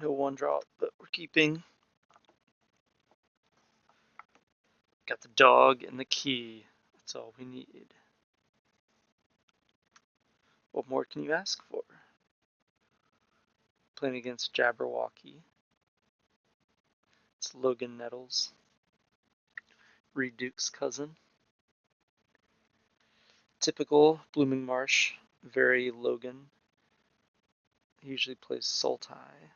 No one drop, but we're keeping. Got the dog and the key. That's all we need. What more can you ask for? Playing against Jabberwocky. It's Logan Nettles. Reed Duke's cousin. Typical Blooming Marsh. Very Logan. He usually plays Sultai.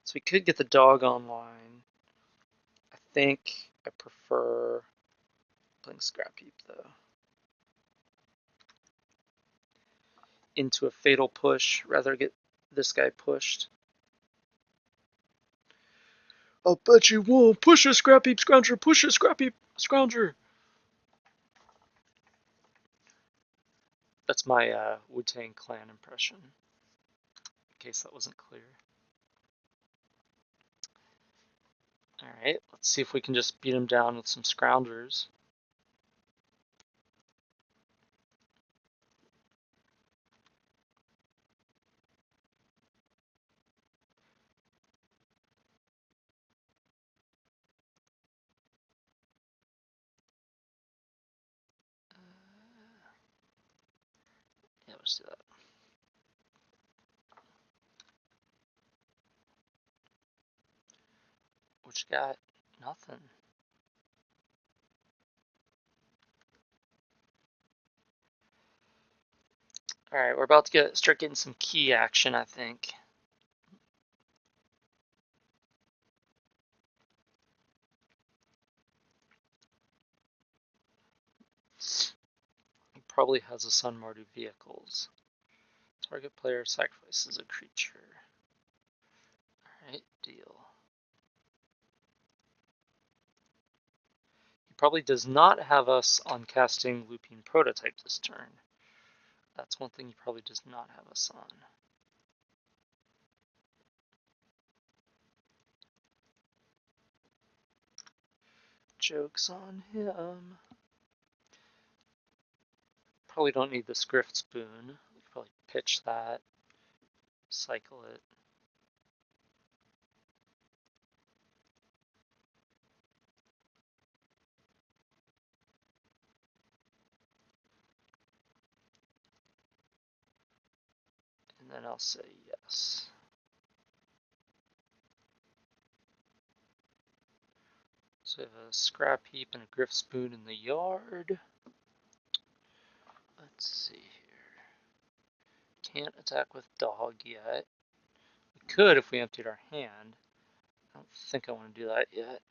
So we could get the dog online. I think I prefer playing Scrap Heap though. Into a fatal push. Rather get this guy pushed. I'll bet you won't. Push a Scrap Heap Scrounger. Push a Scrap Heap Scrounger. That's my Wu-Tang Clan impression. In case that wasn't clear. Alright, let's see if we can just beat him down with some Scroungers. Yeah, let's do that. Which got nothing. Alright, we're about to start getting some key action, I think. He probably has a Sun Mardu vehicles. Target player sacrifices a creature. Alright, deal. He probably does not have us on casting Looping Prototype this turn. That's one thing he probably does not have us on. Joke's on him. Probably don't need this Grift Spoon. We could probably pitch that. Cycle it. And then I'll say yes. So we have a Scrap Heap and a Grift Spoon in the yard. Let's see here. Can't attack with dog yet. We could if we emptied our hand. I don't think I want to do that yet.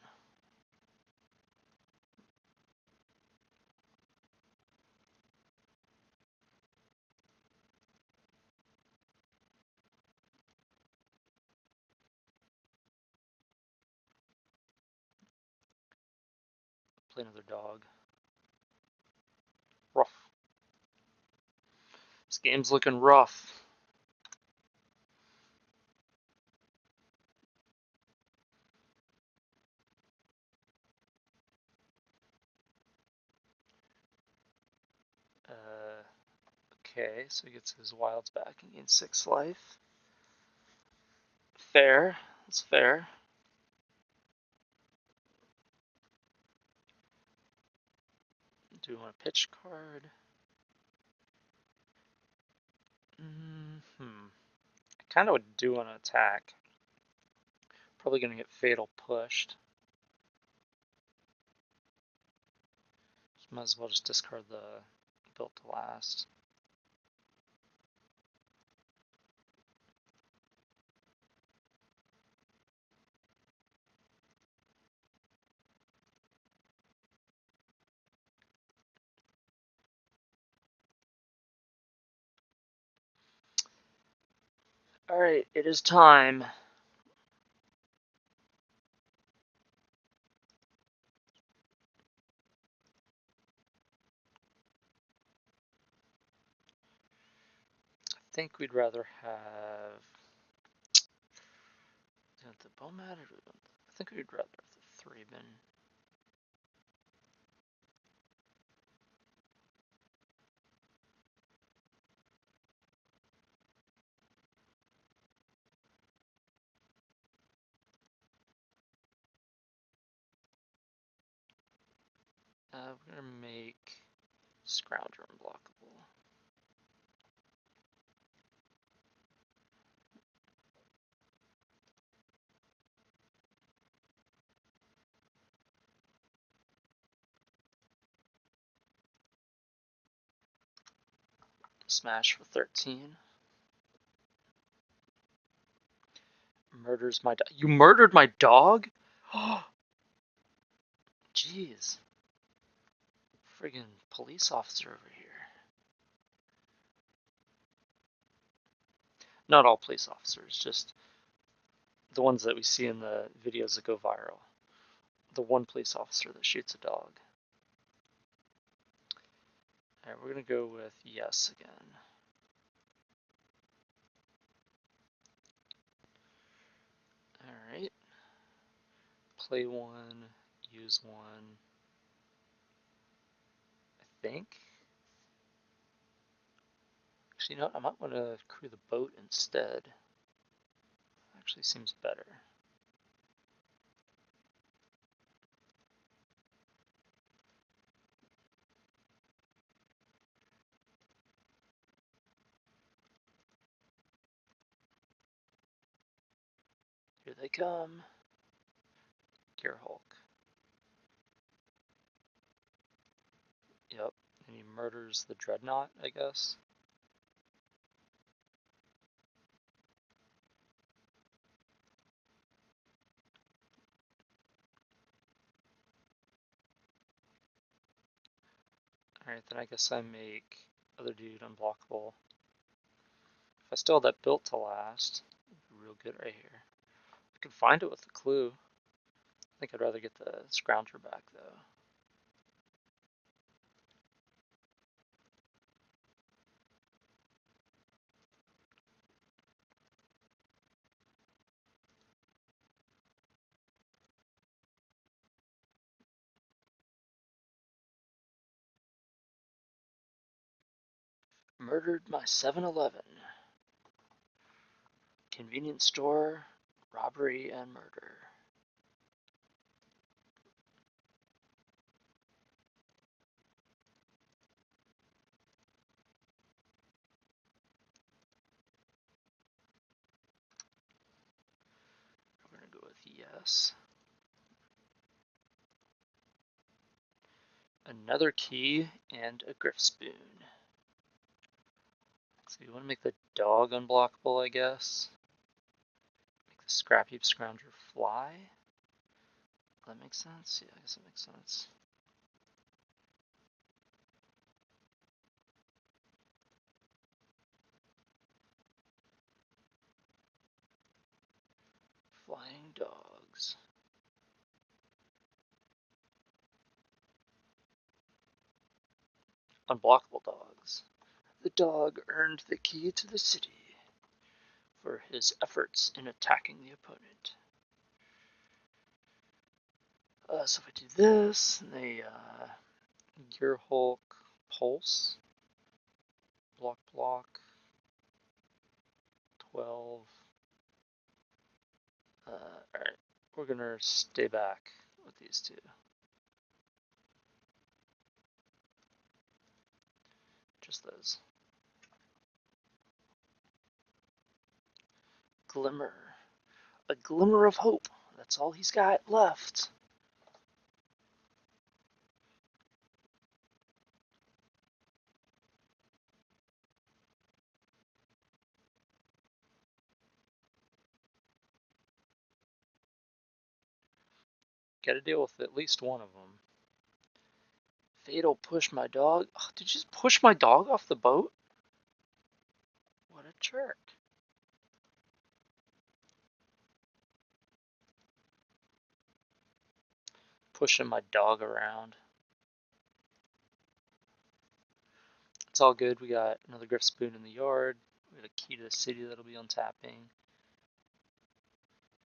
Play another dog. Rough. This game's looking rough. Okay, so he gets his wilds back and gains 6 life. Fair. That's fair. Do we want a pitch card? I kind of do want to attack. Probably going to get fatal pushed. Might as well just discard the Built to Last. Alright, it is time. I think we'd rather have the Bomat. I think we'd rather have the 3-bin. We're gonna make Scrounger unblockable. Smash for 13. Murders my dog. You murdered my dog? Jeez. Friggin' police officer over here. Not all police officers, just the ones that we see in the videos that go viral. The one police officer that shoots a dog. Alright, we're gonna go with yes again. Alright. Play one, use one. I think. Actually, you know what? I might want to crew the boat instead. Actually seems better. Here they come. Gear Hulk. Yep. And he murders the Dreadnaught, I guess. Alright, then I guess I make other dude unblockable. If I still had that built to last, it'd be real good right here. I could find it with the clue. I think I'd rather get the Scrounger back though. Murdered my 7-Eleven. Convenience store, robbery, and murder. We're gonna go with yes. Another key and a Griff Spoon. So you want to make the dog unblockable, I guess. Make the Scrap Heap Scrounger fly. That makes sense? Yeah, I guess that makes sense. Flying dogs. Unblockable dogs. The dog earned the key to the city for his efforts in attacking the opponent. So if I do this, they Gear Hulk Pulse. Block. 12. Alright, we're gonna stay back with these two. Just those. Glimmer. A glimmer of hope. That's all he's got left. Gotta deal with at least one of them. Fatal push my dog. Oh, did you just push my dog off the boat? What a jerk. Pushing my dog around. It's all good. We got another Griff Spoon in the yard. We got a key to the city that'll be untapping.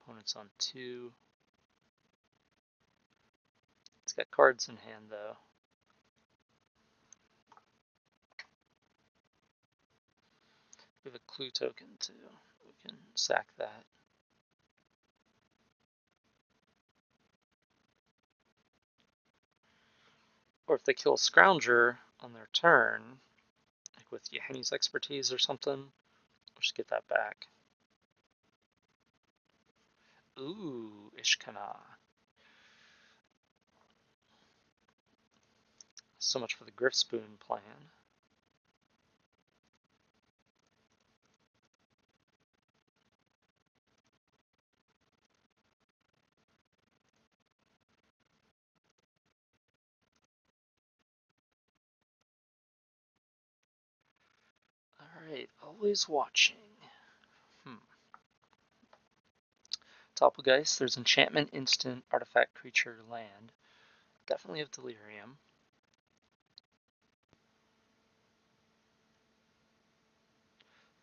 Opponent's on 2. It's got cards in hand though. We have a clue token too. We can sack that. Or if they kill a Scrounger on their turn, like with Yahenni's Expertise or something, we'll just get that back. Ooh, Ishkana. So much for the Griffspoon plan. Alright, always watching. Doppelgeist, there's enchantment, instant, artifact, creature, land. Definitely have Delirium.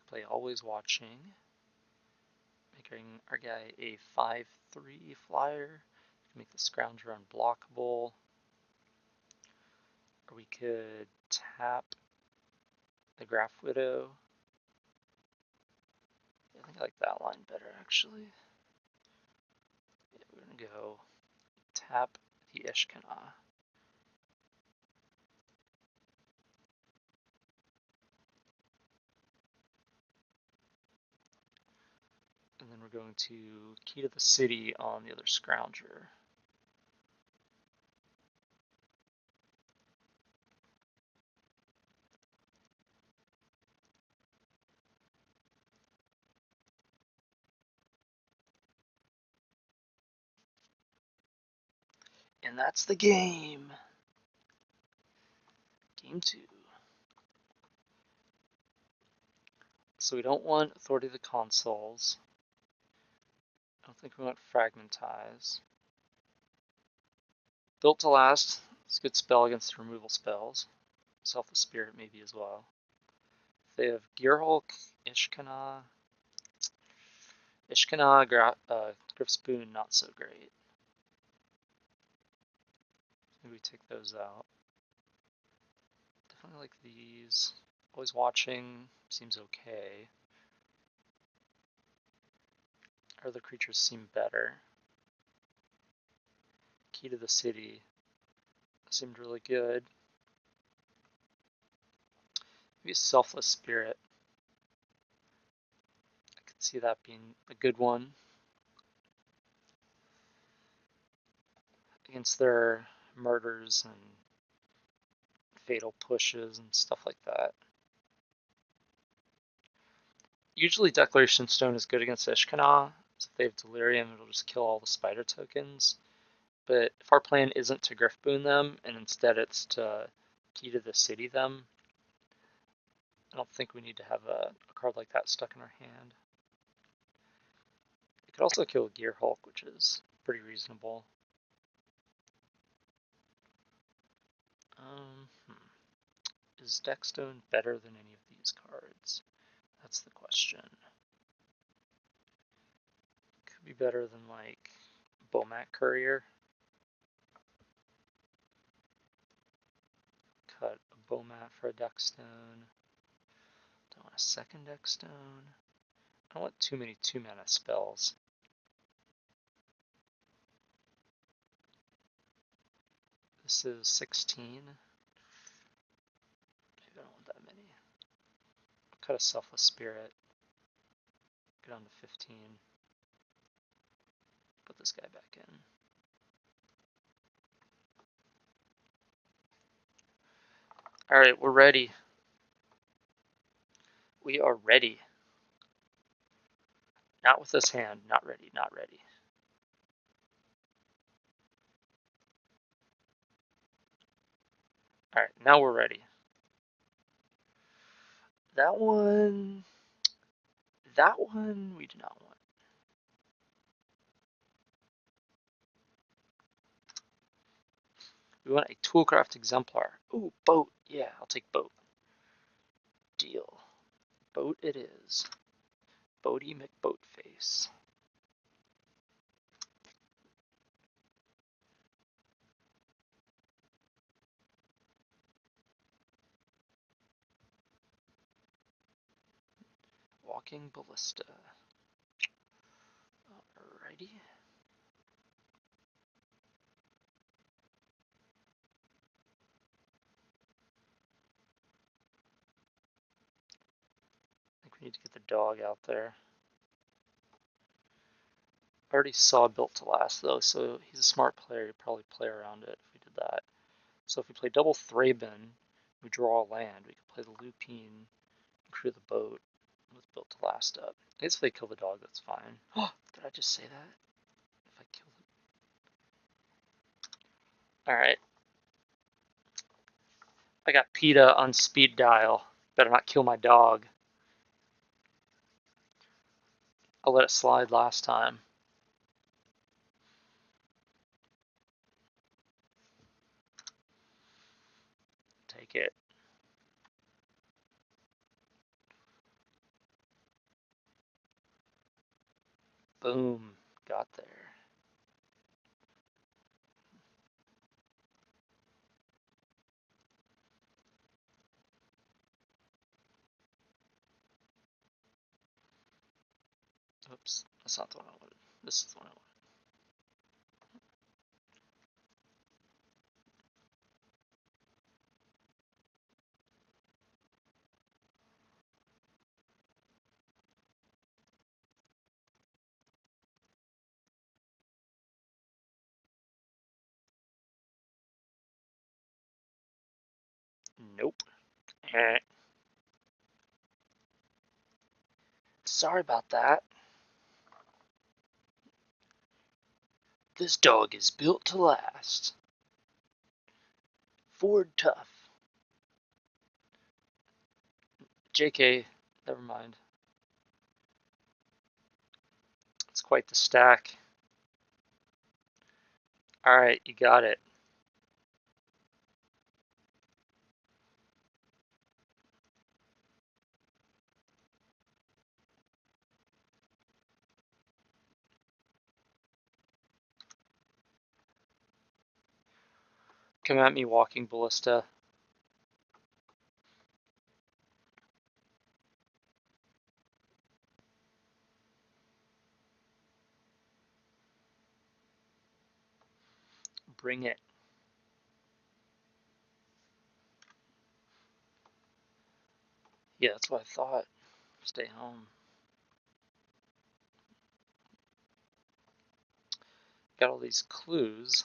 Play always watching. Making our guy a 5/3 flyer. Make the Scrounger unblockable. Or we could tap the Graph Widow. I think I like that line better, actually. Yeah, we're gonna go tap the Ishkana. And then we're going to Key to the City on the other Scrounger. And that's the game. Game 2. So we don't want Authority of the Consoles. I don't think we want Fragmentize. Built to Last. It's a good spell against removal spells. Selfless Spirit maybe as well. If they have Gearhulk, Ishkana, Griffspoon, not so great. Maybe we take those out. Definitely like these. Always Watching seems okay. Other creatures seem better. Key to the City seemed really good. Maybe Selfless Spirit. I could see that being a good one against their murders and fatal pushes and stuff like that. Usually Declaration Stone is good against Ishkana, so if they have Delirium, it'll just kill all the spider tokens. But if our plan isn't to Griffboon them, and instead it's to Key to the City them, I don't think we need to have a card like that stuck in our hand. It could also kill Gearhulk, which is pretty reasonable. Is Deckstone better than any of these cards? That's the question. Could be better than like Bomat Courier. Cut a Bomat for a Deckstone. Don't want a second Deckstone. I don't want too many 2-mana spells. This is 16. Maybe I don't want that many. I'll cut a Selfless Spirit. Get on to 15. Put this guy back in. Alright, we're ready. We are ready. Not with this hand. Not ready. Not ready. Alright, now we're ready. That one we do not want. We want a Toolcraft Exemplar. Ooh, Boat. Yeah, I'll take Boat. Deal. Boat it is. Boaty McBoatface. Walking Ballista. Alrighty. need to get the dog out there. I already saw Built to Last though, so he's a smart player. He'd probably play around it if we did that. So if we play double Thraben, we draw a land. We could play the Lupine, crew the boat with Built to Last up. I guess if they kill the dog, that's fine. Did I just say that? If I kill it. Alright. I got PETA on speed dial. Better not kill my dog. I let it slide last time. Take it. Boom. Got there. Oops. That's not the one I wanted. This is the one I wanted. Nope. Sorry about that. This dog is built to last. Ford tough. JK, never mind. It's quite the stack. Alright, you got it. Come at me, Walking Ballista. Bring it. Yeah, that's what I thought. Stay home. Got all these clues.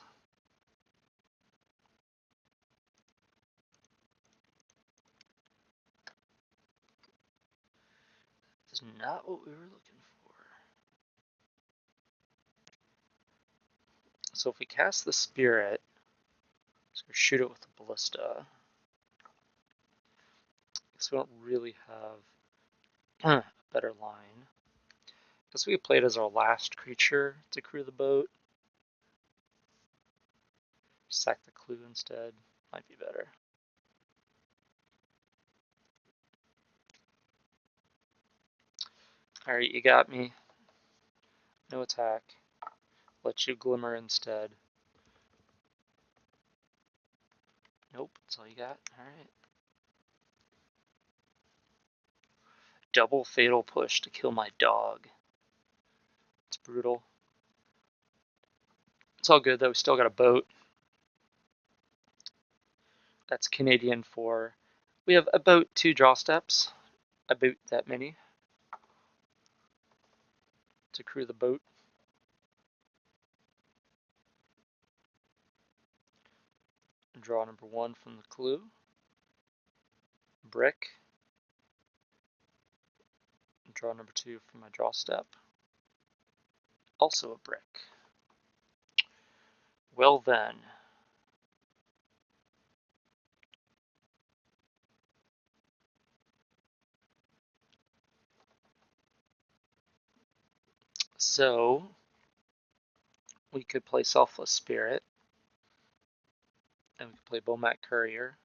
This is not what we were looking for. So if we cast the Spirit, let's go shoot it with the Ballista. Because we don't really have a better line. Because we could play it as our last creature to crew the boat. Sack the clue instead. Might be better. Alright, you got me. No attack. Let you glimmer instead. Nope, that's all you got? Alright. Double fatal push to kill my dog. It's brutal. It's all good though, we still got a boat. That's Canadian for... We have about 2 draw steps. About that many. To crew the boat. Draw number 1 from the clue. Brick. Draw number 2 from my draw step. Also a brick. Well then. So, we could play Selfless Spirit. And we could play Bomat Courier.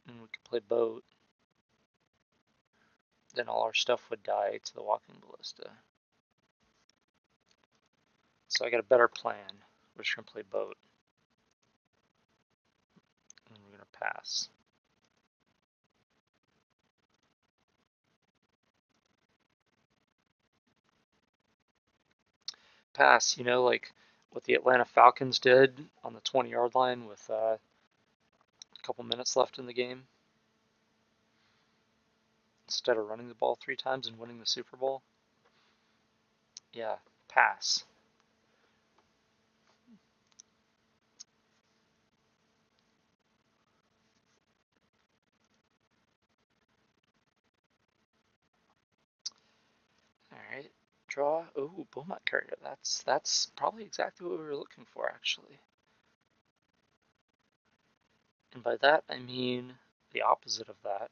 And we could play Boat. Then all our stuff would die to the Walking Ballista. So I got a better plan. We're just going to play Boat. And we're going to pass. Pass, you know, like what the Atlanta Falcons did on the 20-yard line with a couple minutes left in the game. instead of running the ball 3 times and winning the Super Bowl. Yeah, pass. Alright, draw. Ooh, Beaumont Courier. That's probably exactly what we were looking for, actually. And by that, I mean the opposite of that.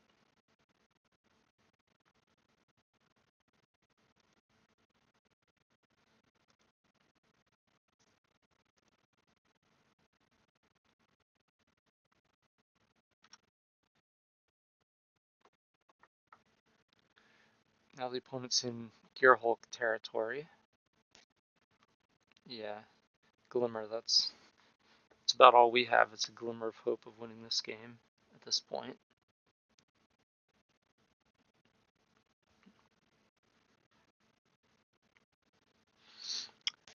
Now the opponent's in Gear Hulk territory. Yeah, Glimmer, that's about all we have. It's a glimmer of hope of winning this game at this point.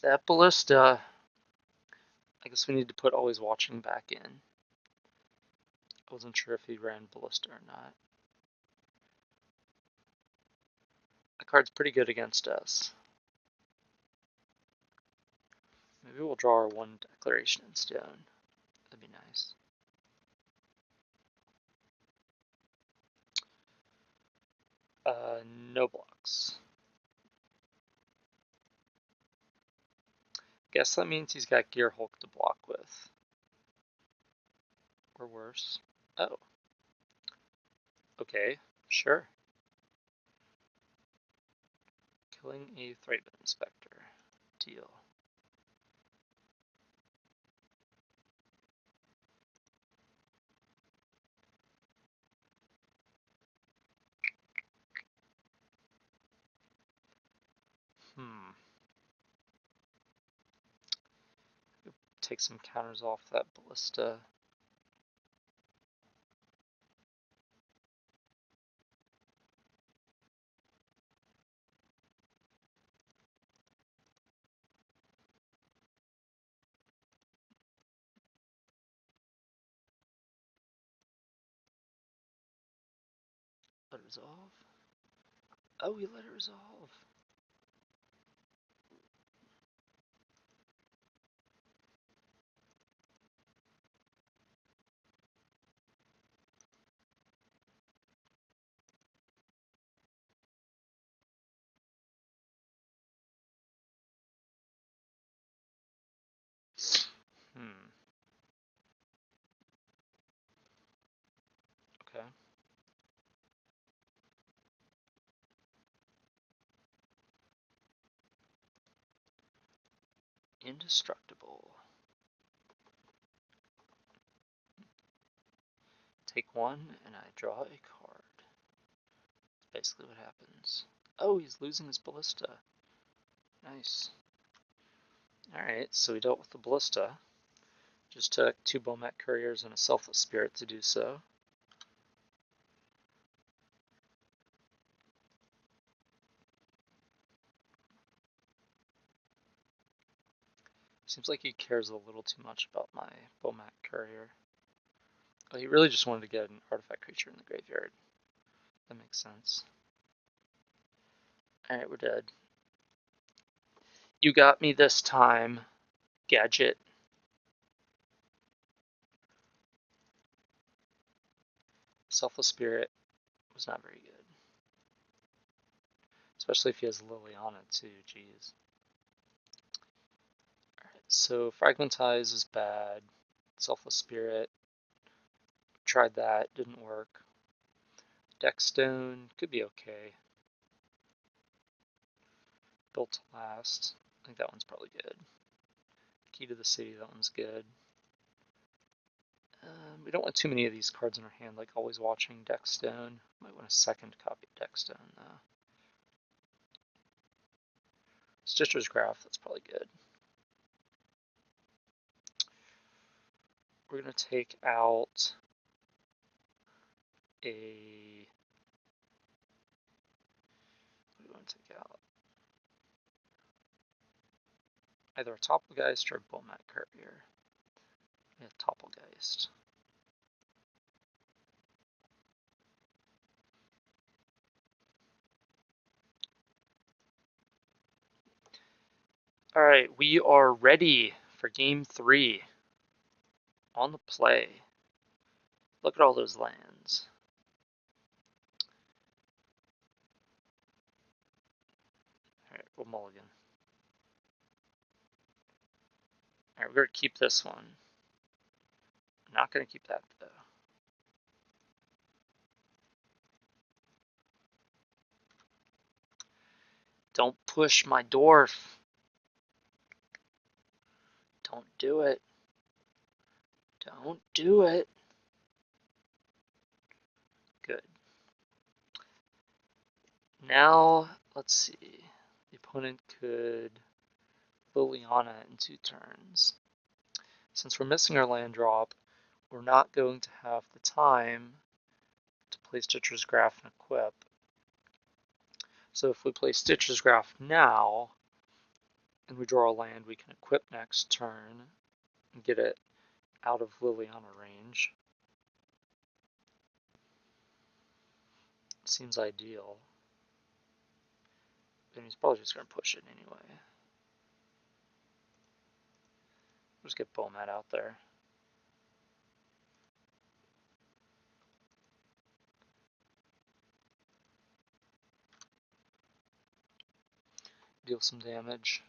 That Ballista, I guess we need to put Always Watching back in. I wasn't sure if he ran Ballista or not. That card's pretty good against us. Maybe we'll draw our 1 Declaration in Stone. That'd be nice. No blocks. Guess that means he's got Gear Hulk to block with. Or worse. Oh. Okay, sure. Killing a Threadbit Inspector. Deal. Take some counters off that Ballista. Let it resolve. Oh, we let it resolve. Okay. Indestructible. Take 1, and I draw a card. That's basically what happens. Oh, he's losing his Ballista. Nice. Alright, so we dealt with the Ballista. Just took 2 Beaumont Couriers and a Selfless Spirit to do so. Seems like he cares a little too much about my Beaumont Courier. Oh, he really just wanted to get an artifact creature in the graveyard. That makes sense. Alright, we're dead. You got me this time, Gadget. Selfless Spirit was not very good. Especially if he has Lily on it too, jeez. Alright, so Fragmentize is bad. Selfless Spirit, tried that, didn't work. Deckstone could be okay. Built to Last, I think that one's probably good. Key to the City, that one's good. We don't want too many of these cards in our hand, like Always Watching, Deckstone. Might want a second copy of Deckstone, though. Stitcher's Graph, that's probably good. We're going to take out a... What do we want to take out? Either a Topplegeist or a Beaumont Courier. Yeah, Topplegeist. Alright, we are ready for game 3. On the play. Look at all those lands. Alright, we'll mulligan. Alright, we're going to keep this one. I'm not going to keep that, though. Don't push my dwarf. Don't do it. Don't do it. Good. Now, let's see. The opponent could Liliana in 2 turns. Since we're missing our land drop, we're not going to have the time to play Stitcher's Graph and equip. So if we play Stitcher's Graph now, and we draw a land, we can equip next turn and get it out of Liliana range. Seems ideal. And he's probably just going to push it anyway. Just get Bomat out there. Deal some damage.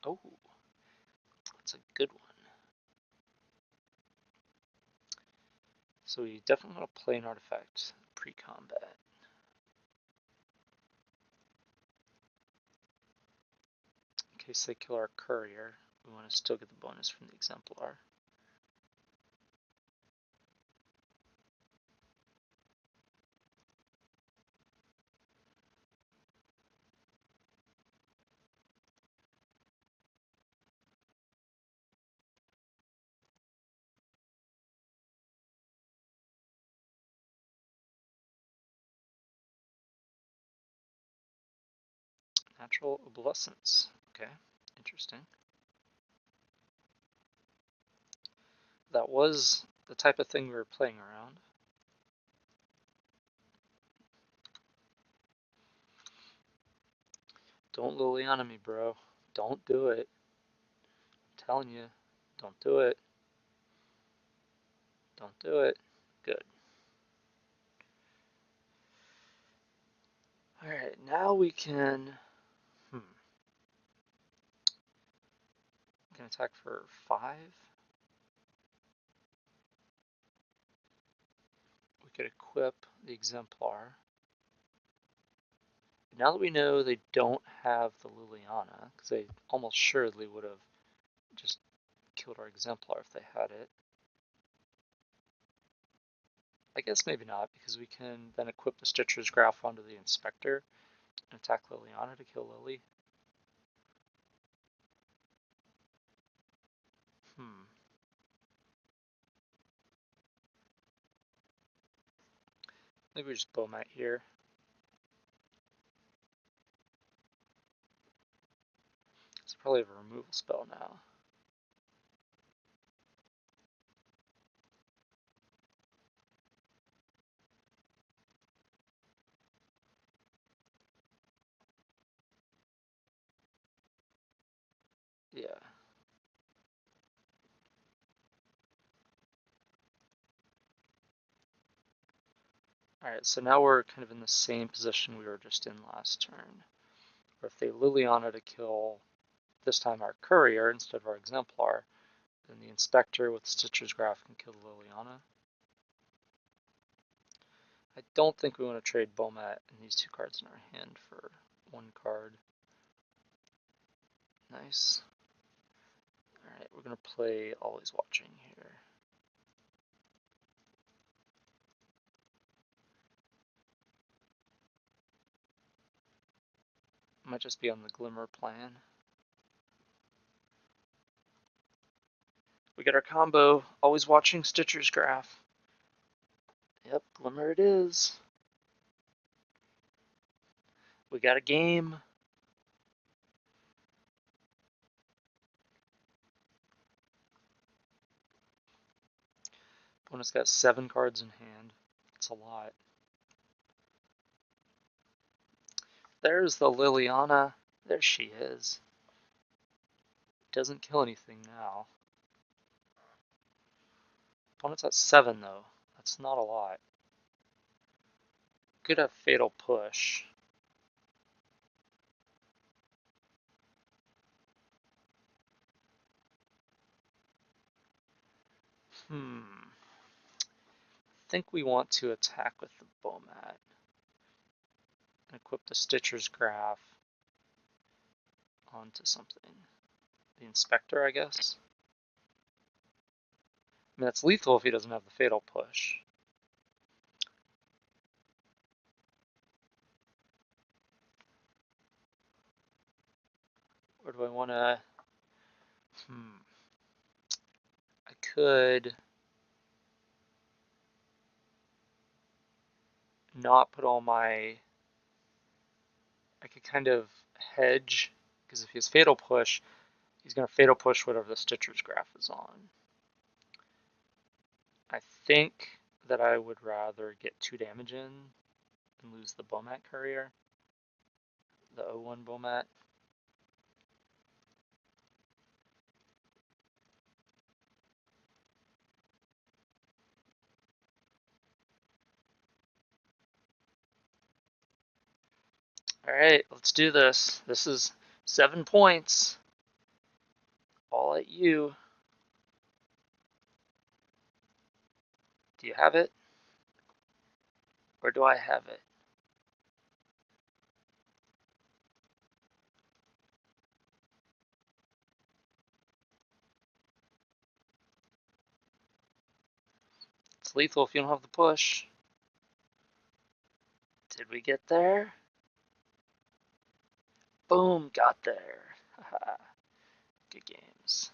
Oh, that's a good one. So we definitely want to play an artifact pre-combat. In case they kill our courier, we want to still get the bonus from the exemplar. Natural Obsolescence. Okay, interesting. That was the type of thing we were playing around. Don't Liliana me, bro. Don't do it. I'm telling you, don't do it. Don't do it. Good. Alright, now we can... We can attack for 5. We could equip the exemplar. Now that we know they don't have the Liliana, because they almost surely would have just killed our exemplar if they had it. I guess maybe not, because we can then equip the Stitcher's Graph onto the Inspector and attack Liliana to kill Lily. Maybe we just Bomat here. It's probably have a removal spell now. Yeah. Alright, so now we're kind of in the same position we were just in last turn. Where if they Liliana to kill, this time our courier instead of our exemplar, then the Inspector with Stitcher's Graph can kill Liliana. I don't think we want to trade Bomat and these 2 cards in our hand for 1 card. Nice. Alright, we're going to play Always Watching here. Might just be on the Glimmer plan. We got our combo. Always watching Stitcher's graph. Yep, Glimmer it is. We got a game. Opponent's got 7 cards in hand. That's a lot. There's the Liliana. There she is. Doesn't kill anything now. Opponent's at 7 though. That's not a lot. Could have Fatal Push. I think we want to attack with the Bomat. And equip the Stitcher's Graph onto something. The Inspector, I guess? I mean, that's lethal if he doesn't have the Fatal Push. Or do I want to... I could not put all my... I could kind of hedge, because if he has Fatal Push, he's going to Fatal Push whatever the Stitcher's Graph is on. I think that I would rather get 2 damage in and lose the Bomat Courier. The 0-1 Bomat. Alright, let's do this. This is 7 points. All at you. Do you have it? Or do I have it? It's lethal if you don't have the push. Did we get there? Boom, got there. Haha. Good games.